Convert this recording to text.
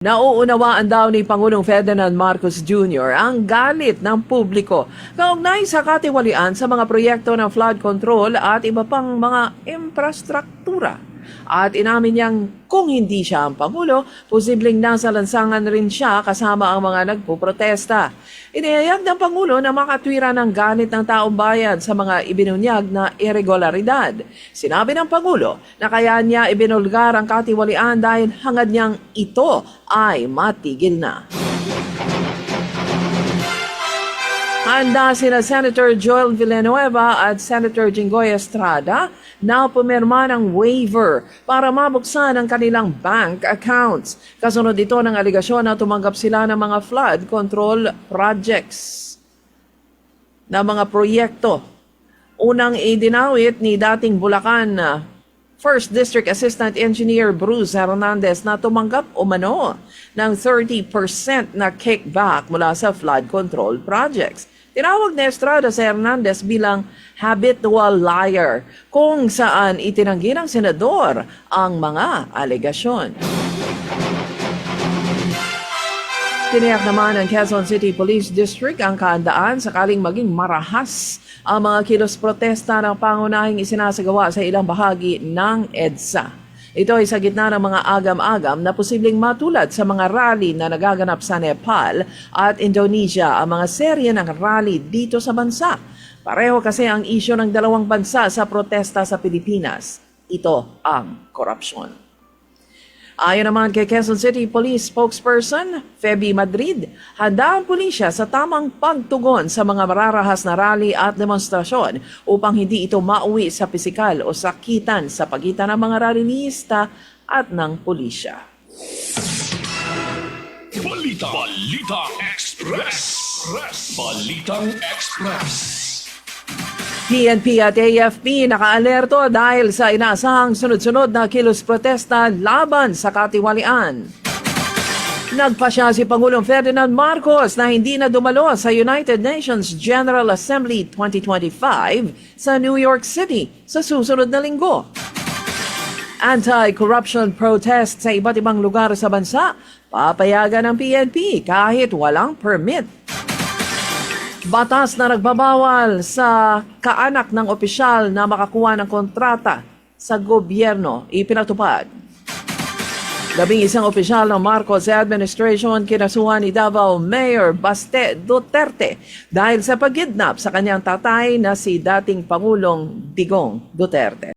Nauunawaan daw ni Pangulong Ferdinand Marcos Jr. ang galit ng publiko kaugnay sa katiwalian sa mga proyekto ng flood control at iba pang mga infrastruktura. At inamin niyang kung hindi siya ang Pangulo, posibleng nasa lansangan rin siya kasama ang mga nagpuprotesta. Inihayag ng Pangulo na makatwira ng galit ng taong bayan sa mga ibinunyag na irregularidad. Sinabi ng Pangulo na kaya niya ibinulgar ang katiwalian dahil hangad niyang ito ay matigil na. Handa sina Senator Joel Villanueva at Senator Jinggoy Estrada na pumirma ng waiver para mabuksan ang kanilang bank accounts. Kasunod ito ng aligasyon na tumanggap sila ng mga flood control projects na mga proyekto. Unang idinawit ni dating Bulacan First District Assistant Engineer Bruce Hernandez na tumanggap umano ng 30% na kickback mula sa flood control projects. Tinawag ni Estrada si Hernandez bilang habitual liar kung saan itinanggi ng senador ang mga alegasyon. Tiniyak naman ng Quezon City Police District ang kahandaan sakaling maging marahas ang mga kilos protesta ng pangunahing isinasagawa sa ilang bahagi ng EDSA. Ito ay sa gitna ng mga agam-agam na posibleng matulad sa mga rally na nagaganap sa Nepal at Indonesia, ang mga serye ng rally dito sa bansa. Pareho kasi ang isyu ng dalawang bansa sa protesta sa Pilipinas. Ito ang korupsyon. Ayon naman kay Quezon City Police Spokesperson Feby Madrid, handa ang pulisya sa tamang pagtugon sa mga mararahas na rally at demonstrasyon upang hindi ito mauwi sa pisikal o sakitan sa pagitan ng mga rallyista at ng pulisya. Balita Express. Balitang Express. PNP at AFP nakaalerto dahil sa inaasahang sunod-sunod na kilos protesta laban sa katiwalian. Nagpasya si Pangulong Ferdinand Marcos na hindi na dumalo sa United Nations General Assembly 2025 sa New York City sa susunod na linggo. Anti-corruption protests sa iba't ibang lugar sa bansa, papayagan ng PNP kahit walang permit. Batas na nagbabawal sa kaanak ng opisyal na makakuha ng kontrata sa gobyerno ipinatupad. 11 opisyal ng Marcos administration kinasuhan ni Davao Mayor Baste Duterte dahil sa pagkidnap sa kanyang tatay na si dating Pangulong Digong Duterte.